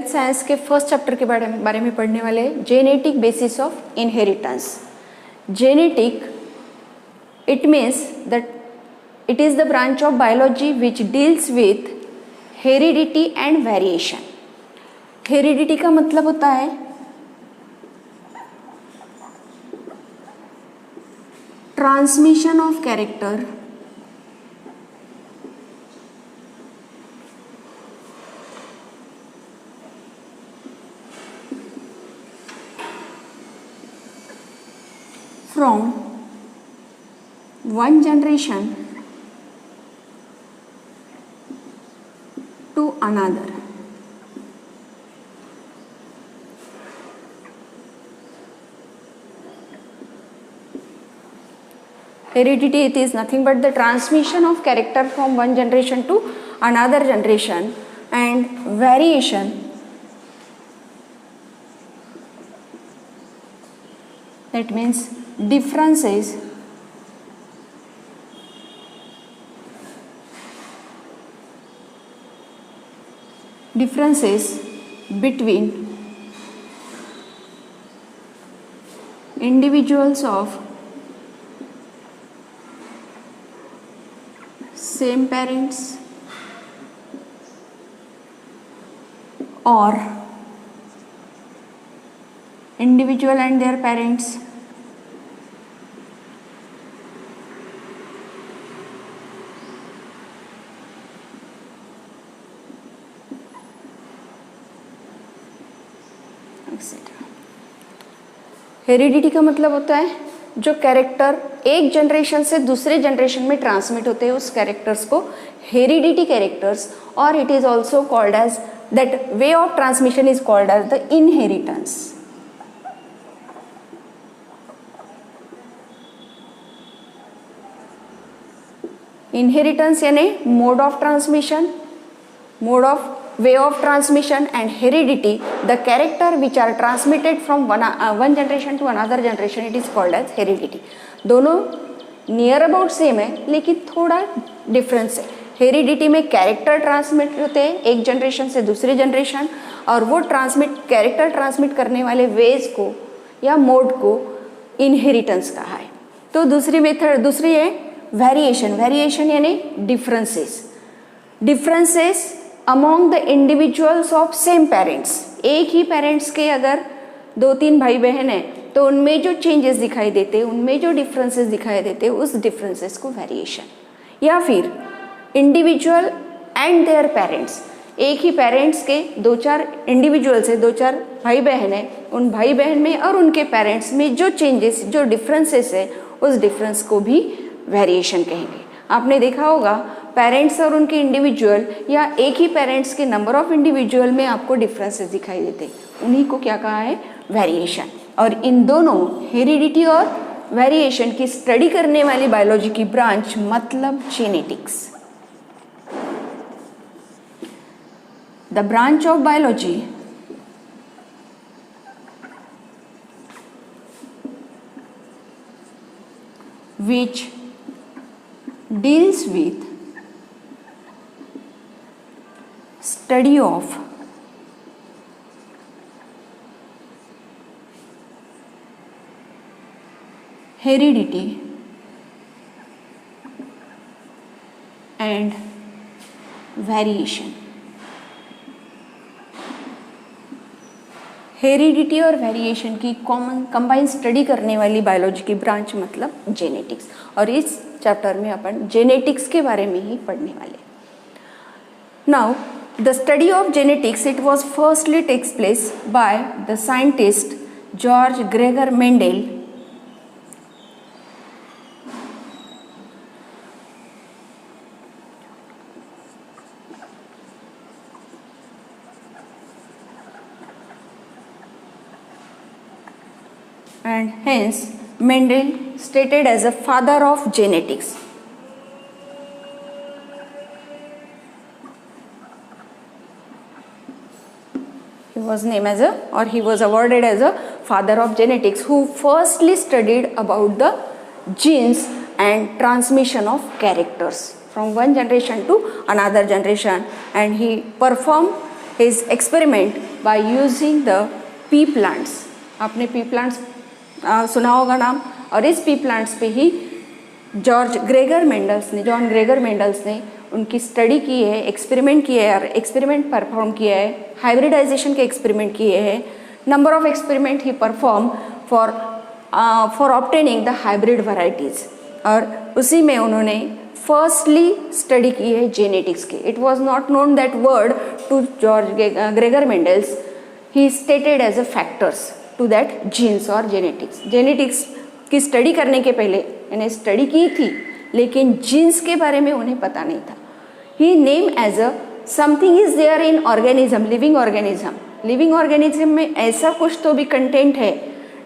Science के first chapter के बारे में पढ़ने वाले हैं, genetic basis of inheritance. Genetic it means that it is the branch of biology which deals with heredity and variation. Heredity का मतलब होता है transmission of character from one generation to another. Heredity, it is nothing but the transmission of character from one generation to another generation, and variation, that means differences between individuals of same parents or individual and their parents etcetera. Heredity का मतलब होता है जो character एक generation से दूसरे generation में transmit होते हैं, उस कैरेक्टर्स को हेरिडिटी कैरेक्टर्स, और it is also called as that way of transmission is called as the inheritance. Inheritance यानी mode of transmission, mode of way of transmission, and heredity, the character which are transmitted from one generation to another generation, it is called as heredity। दोनों near about same है लेकिन थोड़ा difference है। Heredity में character transmit होते हैं एक generation से दूसरी जनरेशन, और वो कैरेक्टर ट्रांसमिट करने वाले वेज को या मोड को इनहेरिटेंस कहा है। तो दूसरी है वेरिएशन। वेरिएशन यानी differences among the individuals of same parents. एक ही पेरेंट्स के अगर 2-3 भाई बहन हैं तो उनमें जो चेंजेस दिखाई देते, उनमें जो डिफरेंसेस दिखाई देते, उस डिफरेंसेस को वेरिएशन। या फिर इंडिविजुअल एंड देयर पेरेंट्स, एक ही पेरेंट्स के 2-4 इंडिविजुअल्स है, 2-4 भाई बहन है, उन भाई बहन में और उनके पेरेंट्स में जो चेंजेस, जो डिफरेंसेस है, उस डिफरेंस को भी वेरिएशन कहेंगे। आपने देखा होगा पेरेंट्स और उनके इंडिविजुअल या एक ही पेरेंट्स के नंबर ऑफ इंडिविजुअल में आपको डिफरेंसेस दिखाई देते, उन्हीं को क्या कहा है, वेरिएशन। और इन दोनों हेरिडिटी और वेरिएशन की स्टडी करने वाली बायोलॉजी की ब्रांच मतलब genetics. The branch of biology which deals with study of heredity and variation। Heredity और वेरिएशन की कॉमन कंबाइन स्टडी करने वाली बायोलॉजी की ब्रांच मतलब जेनेटिक्स। और इस चैप्टर में अपन जेनेटिक्स के बारे में ही पढ़ने वाले। Now the study of genetics it was firstly takes place by the scientist George Gregor Mendel and hence Mendel stated as a father of genetics। He was named as a, or he was awarded as a father of genetics, who firstly studied about the genes and transmission of characters from one generation to another generation, and he performed his experiment by using the pea plants. आपने pea plants सुना होगा नाम, और इस pea plants पे ही John Gregor Mendel's ने उनकी study की है, एक्सपेरिमेंट किए है और एक्सपेरिमेंट परफॉर्म किया है, हाइब्रिडाइजेशन के एक्सपेरिमेंट किए हैं. Number of experiment he perform for obtaining the hybrid varieties. और उसी में उन्होंने फर्स्टली स्टडी की है जेनेटिक्स की. It was not known that word to George Gregor Mendel's. He stated as a factors to that genes और genetics की study करने के पहले इन्हें स्टडी की थी, लेकिन जीन्स के बारे में उन्हें पता नहीं था. He name as a something is there in organism, living organism. Living organism में ऐसा कुछ तो भी कंटेंट है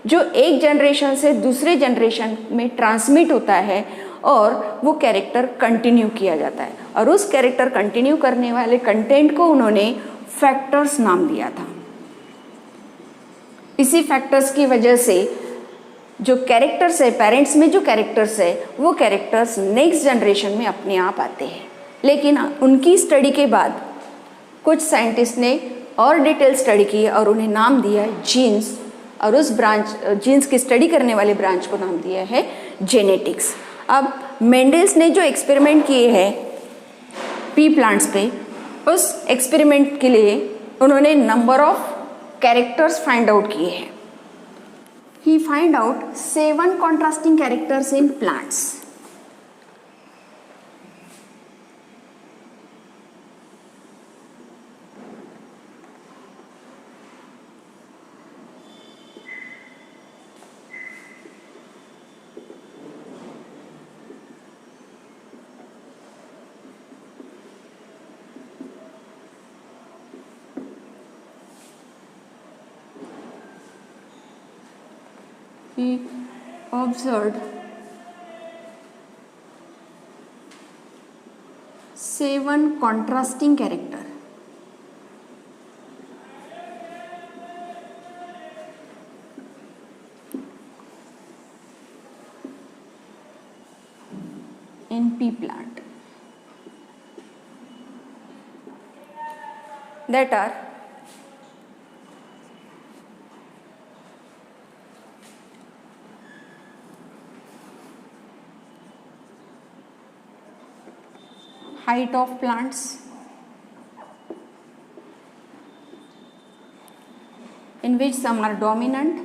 जो एक जनरेशन से दूसरे जनरेशन में ट्रांसमिट होता है और वो कैरेक्टर कंटिन्यू किया जाता है. और उस कैरेक्टर कंटिन्यू करने वाले कंटेंट को उन्होंने फैक्टर्स नाम दिया था. इसी फैक्टर्स की वजह से जो कैरेक्टर्स है, पेरेंट्स में जो कैरेक्टर्स है, वो कैरेक्टर्स नेक्स्ट जनरेशन में अपने आप आते हैं. लेकिन उनकी स्टडी के बाद कुछ साइंटिस्ट ने और डिटेल स्टडी की और उन्हें नाम दिया जीन्स, और उस ब्रांच जीन्स की स्टडी करने वाले ब्रांच को नाम दिया है जेनेटिक्स. अब मेंडल्स ने जो एक्सपेरिमेंट किए हैं पी प्लांट्स पे, उस एक्सपेरिमेंट के लिए उन्होंने number of characters find out किए हैं. He find out 7 contrasting characters in plants. He observed 7 contrasting character. In pea plant that are height of plants, in which some are dominant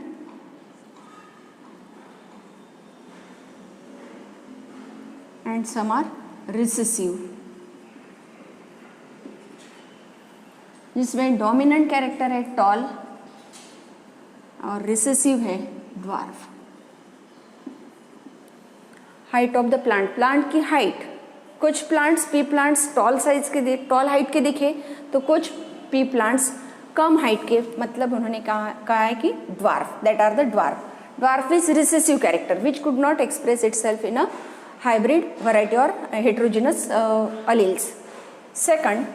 and some are recessive. जिसमें dominant character है tall और recessive है dwarf. Height of the plant, plant की height, कुछ plants pea plants tall height के दिखे तो कुछ पी प्लांट्स कम हाइट के, मतलब उन्होंने कहा है कि dwarf, that are the dwarf. Dwarf is recessive character which could not express itself in a hybrid variety और हेट्रोजिनस अलील्स. सेकंड,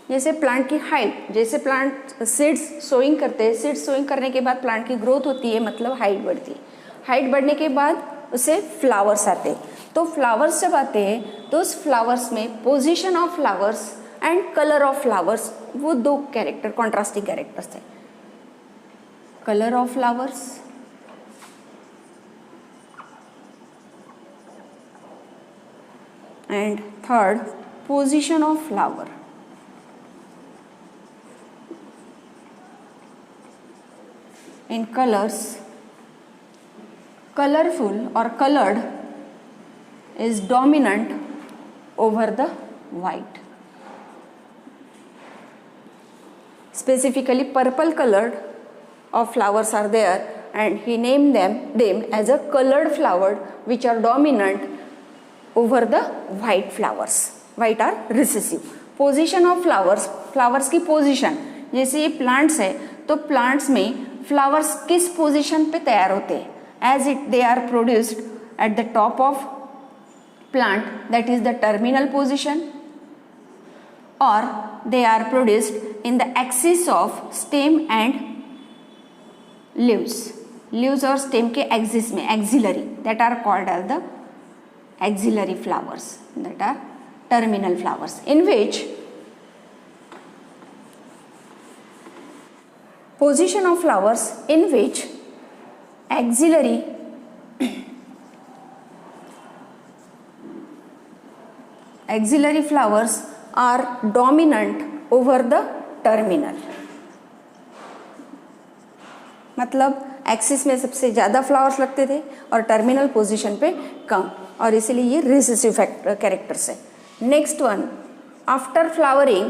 जैसे प्लांट की हाइट, जैसे प्लांट सीड्स सोइंग करते हैं, सीड्स सोइंग करने के बाद प्लांट की ग्रोथ होती है, मतलब हाइट बढ़ती है. हाइट बढ़ने के बाद उसे फ्लावर्स आते हैं. तो फ्लावर्स जब आते हैं तो उस फ्लावर्स में position of flowers and colour of flowers, वो 2 कैरेक्टर कॉन्ट्रास्टिंग कैरेक्टर्स थे. Colour of flowers and third position of flower. In colors, colorful or colored is dominant over the white. Specifically purple colored of flowers are there, and he named them as a colored flower which are dominant over the white flowers. White are recessive. Position of flowers, flowers की position, जैसे ये plants है तो plants में flowers किस position पे तैयार होते हैं, as it they are produced at the top of plant, that is the terminal position, और they are produced in the axis of stem and leaves. Leaves और स्टेम के एक्सिस में, axillary, that are called as the axillary flowers, that are terminal flowers, in which position of flowers in which axillary flowers are dominant over the terminal. मतलब axis में सबसे ज़्यादा flowers लगते थे और टर्मिनल पोजीशन पे कम, और इसीलिए ये रिसेसिव कैरेक्टर्स है. Next one, after flowering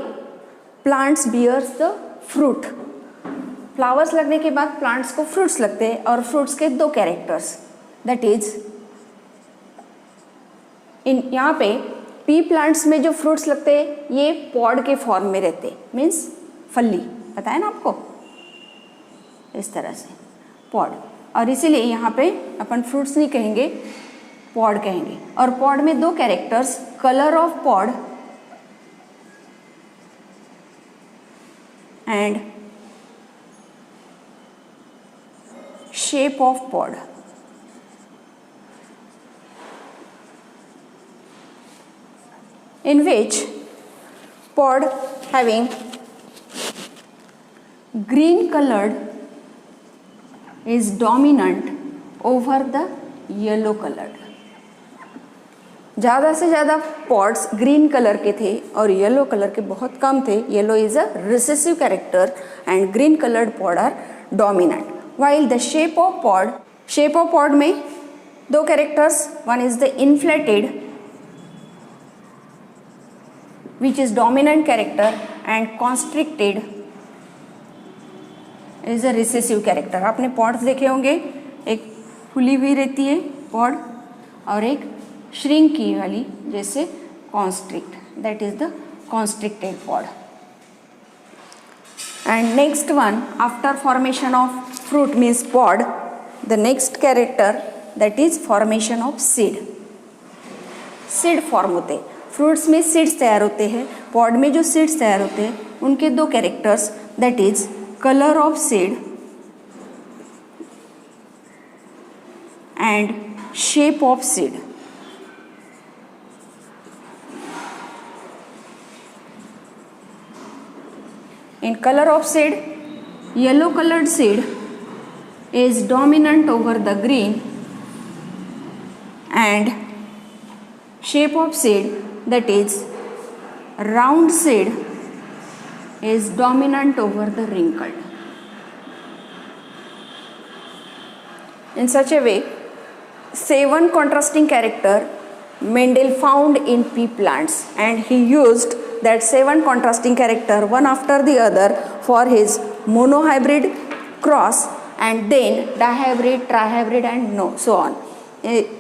plants bears the fruit. Flowers लगने के बाद प्लांट्स को फ्रूट्स लगते हैं, और फ्रूट्स के दो कैरेक्टर्स, दैट इज यहाँ पे पी प्लांट्स में जो फ्रूट्स लगते हैं ये पॉड के फॉर्म में रहते हैं, मीन्स फली, पता है ना आपको, इस तरह से पॉड. और इसीलिए यहाँ पे अपन फ्रूट्स नहीं कहेंगे, पॉड कहेंगे. और पॉड में दो characters, colour of pod and shape of pod. in which pod having green colored is dominant over the yellow colored. ज़्यादा से ज़्यादा पॉड्स ग्रीन कलर के थे और येलो कलर के बहुत कम थे. Yellow is a recessive character and green coloured pod are dominant. While the shape of pod में दो characters, one is the inflated which is dominant character and constricted is a recessive character. आपने pods देखे होंगे, एक खुली हुई रहती है पॉड और एक श्रिंक की वाली जैसे constrict, that is the constricted pod. And next one, after formation of fruit means pod, the next character that is formation of seed. Seed form होते, फ्रूट्स में सीड्स तैयार होते हैं, पॉड में जो सीड्स तैयार होते हैं उनके दो characters, that is colour of seed and shape of seed. In color of seed, yellow colored seed is dominant over the green, and shape of seed, that is round seed, is dominant over the wrinkled. In such a way, 7 contrasting character Mendel found in pea plants, and he used that 7 contrasting character one after the other for his monohybrid cross and then dihybrid, trihybrid and so on.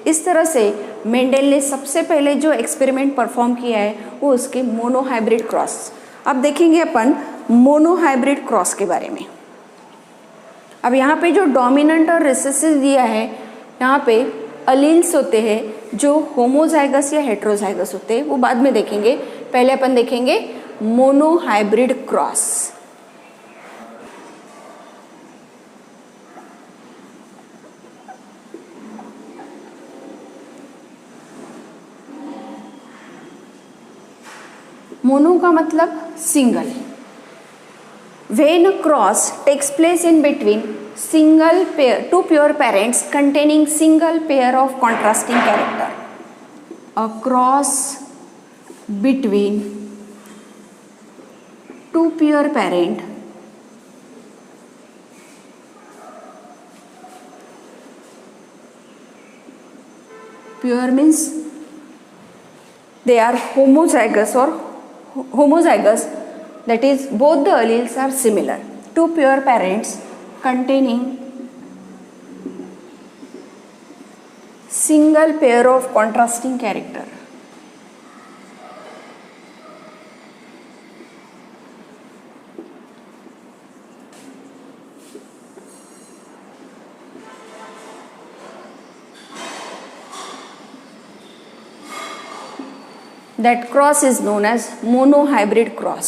इस तरह से Mendel ने सबसे पहले जो experiment perform किया है वो उसके मोनोहाइब्रिड क्रॉस. अब देखेंगे अपन मोनोहाइब्रिड क्रॉस के बारे में. अब यहाँ पे जो डोमिनेंट और रिसेसिव दिया है, यहाँ पे अलील्स होते हैं जो होमोजाइगस या हेट्रोजाइगस होते हैं, वो बाद में देखेंगे. पहले अपन देखेंगे मोनोहाइब्रिड क्रॉस. मोनो का मतलब single. When a cross takes place in between two pure parents containing single pair of contrasting character. A cross between two pure parent pure means they are homozygous, that is both the alleles are similar. Two pure parents containing single pair of contrasting character. That cross is known as monohybrid cross.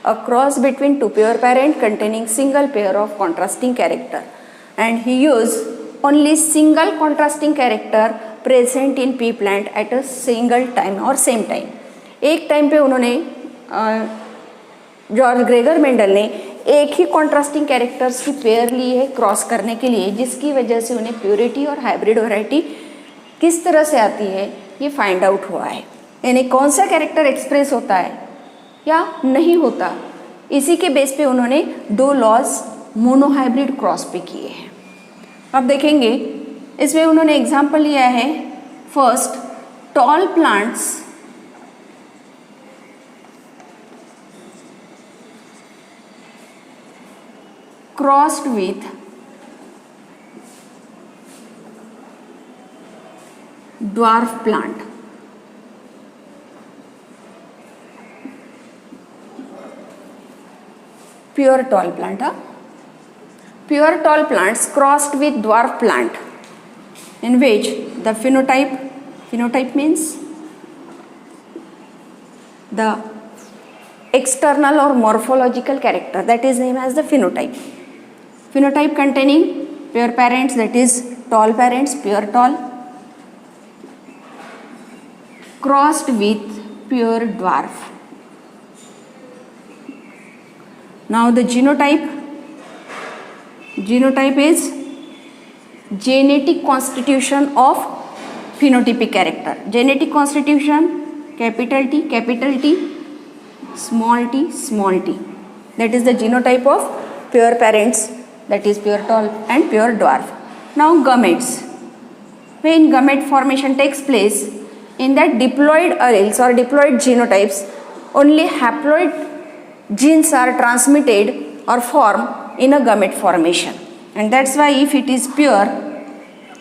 A cross between two pure parent containing single pair of contrasting character, and he used only single contrasting character present in pea plant at a single time or same time. एक time पे उन्होंने George Gregor Mendel ने एक ही contrasting characters की pair ली है cross करने के लिए, जिसकी वजह से उन्हें प्योरिटी और हाइब्रिड वैरायटी किस तरह से आती है ये फाइंड आउट हुआ है। यानी कौन सा कैरेक्टर एक्सप्रेस होता है या नहीं होता, इसी के बेस पे उन्होंने 2 लॉज मोनोहाइब्रिड क्रॉस पे किए हैं। अब देखेंगे इसमें उन्होंने एग्जाम्पल लिया है, first tall plants crossed with dwarf plant. Pure tall plant, pure tall plants crossed with dwarf plant, in which the phenotype means the external or morphological character, that is named as the phenotype. Phenotype containing pure parents, that is tall parents, pure tall, crossed with pure dwarf. Now the genotype is genetic constitution of phenotypic character. Genetic constitution, capital T, small t. That is the genotype of pure parents, that is pure tall and pure dwarf. Now gametes. When gamete formation takes place, in that diploid alleles or diploid genotypes, only haploid genes are transmitted or formed in a gamete formation, and that's why if it is pure,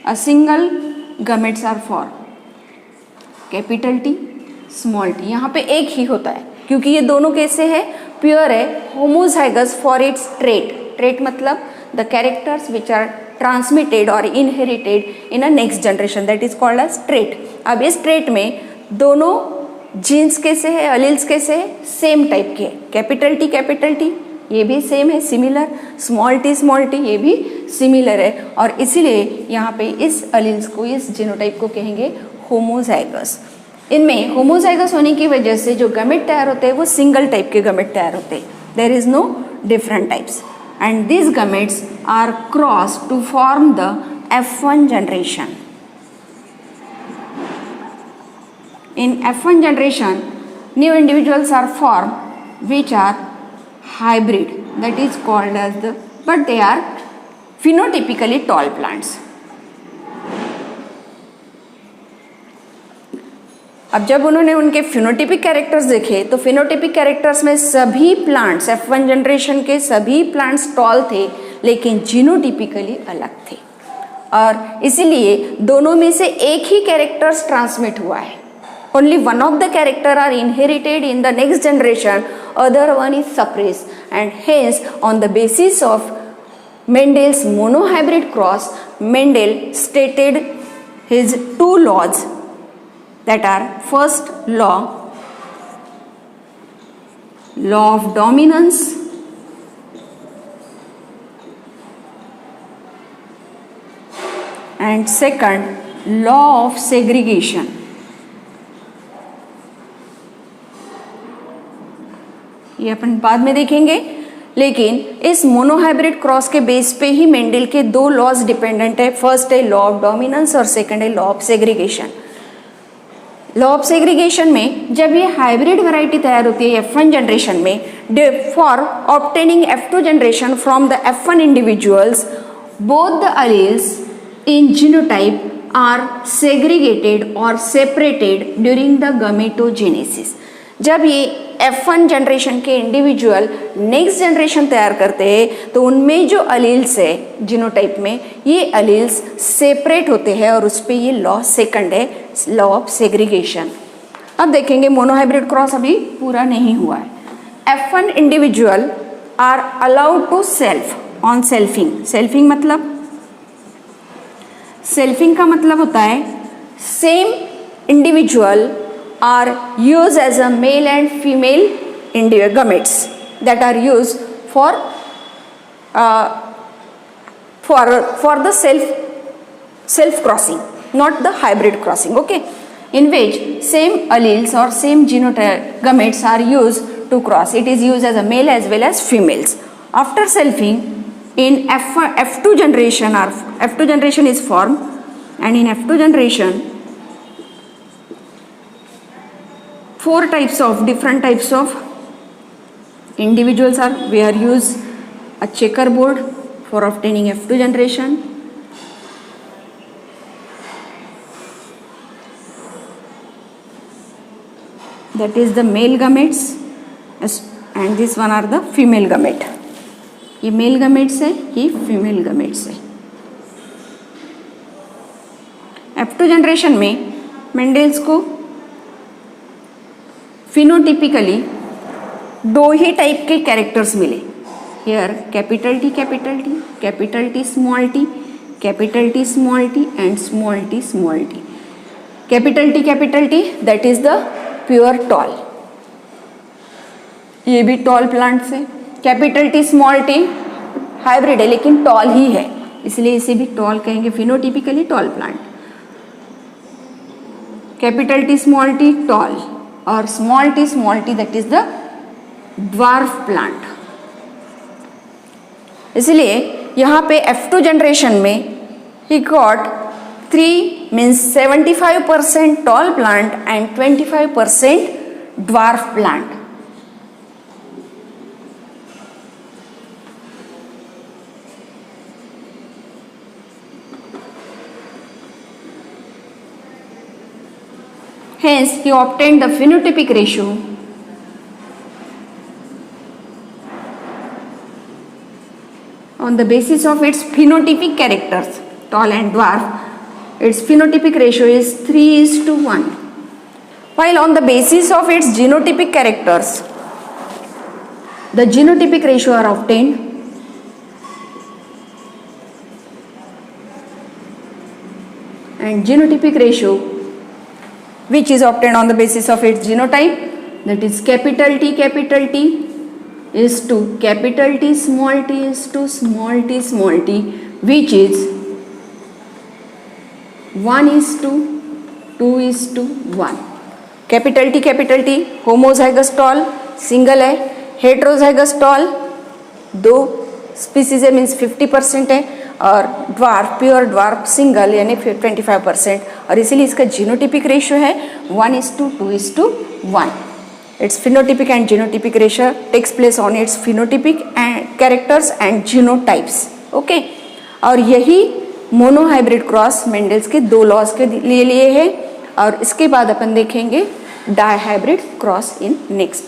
a single gametes are formed. Capital T, small t, यहाँ पे एक ही होता है क्योंकि ये दोनों कैसे है, प्योर है, होमोजाइगस फॉर इट्स ट्रेट मतलब the characters which are transmitted और inherited in a next generation, that is called as trait. अब इस ट्रेट में दोनों जीन्स कैसे है, अलील्स कैसे है, सेम टाइप के, कैपिटल टी ये भी सेम है, सिमिलर, स्मॉल टी ये भी सिमिलर है, और इसीलिए यहाँ पे इस अलील्स को, इस जीनोटाइप को कहेंगे होमोजाइगस. इनमें होमोजाइगस होने की वजह से जो गमेट तैयार होते हैं वो सिंगल टाइप के गमेट तैयार होते हैं, there is no different types, and these gametes are crossed to form the F1 generation. In F1 generation, new individuals are formed which are hybrid, that is called as the, but they are phenotypically tall plants. अब जब उन्होंने उनके phenotypic characters देखे तो phenotypic characters में सभी plants, F1 generation के सभी प्लांट्स टॉल थे, लेकिन जीनोटिपिकली अलग थे, और इसीलिए दोनों में से एक ही कैरेक्टर्स ट्रांसमिट हुआ है. Only one of the character are inherited in the next generation, other one is suppress, and hence on the basis of Mendel's monohybrid cross, Mendel stated his 2 laws, that are first law of dominance, and second law of segregation. ये अपन बाद में देखेंगे, लेकिन इस monohybrid cross के base पे ही Mendel के 2 laws dependent है. फर्स्ट है लॉ ऑफ डोमिनेंस और सेकंड है law of segregation. Law of segregation में जब ये हाइब्रिड वैरायटी तैयार होती है F1 जनरेशन में, for obtaining F2 generation from the F1 individuals, both the alleles in genotype are segregated और सेपरेटेड ड्यूरिंग द गमेटोजेनेसिस. जब ये F1 जनरेशन के इंडिविजुअल नेक्स्ट जनरेशन तैयार करते हैं तो उनमें जो अलील्स है जीनोटाइप में, ये अलील्स सेपरेट होते हैं, और उस पर ये लॉ सेकंड है, लॉ ऑफ सेग्रीगेशन. अब देखेंगे मोनोहाइब्रिड क्रॉस अभी पूरा नहीं हुआ है. F1 individual are allowed to self on selfing. Selfing का मतलब होता है same individual are used as a male and female gametes that are used for the self crossing, not the hybrid crossing, okay, in which same alleles or same genotype gametes are used to cross. It is used as a male as well as females. After selfing, in F2 generation, or F2 generation is formed, and in F2 generation, different types of individuals are. We are use a checkerboard for obtaining F2 generation. That is the male gametes, and this one are the female gamete. ये mail gametes है, ये female gametes है. F2 generation में Mendel's को phenotypically दो ही type के characters मिले. Here capital T, capital T small T, capital T small T and small T small T. Capital T that is the pure tall. ये भी tall plants है. Capital T small T hybrid है लेकिन toll ही है, इसलिए इसे भी tall कहेंगे, phenotypically tall plant. Capital T small T tall, और small T that is the dwarf plant. इसलिए यहाँ पे F2 जनरेशन में he got 3 means 75% tall plant and 25% dwarf plant. Hence, he obtained the phenotypic ratio on the basis of its phenotypic characters, tall and dwarf. Its phenotypic ratio is 3:1. While on the basis of its genotypic characters, the genotypic ratio are obtained and genotypic ratio which is obtained on the basis of its genotype, that is capital T is to capital T small t is to small t, which is 1:2:1. Capital T homozygous tall single है, heterozygous tall 2 species है means 50% है, और dwarf pure dwarf single यानी 25%, और इसीलिए इसका genotypic ratio है 1:2:1. Its phenotypic and genotypic ratio takes place on its phenotypic and characters and genotypes. Okay, और यही मोनोहाइब्रिड क्रॉस मेंडल्स के 2 लॉज के लिए है, और इसके बाद अपन देखेंगे डाईहाइब्रिड क्रॉस इन नेक्स्ट.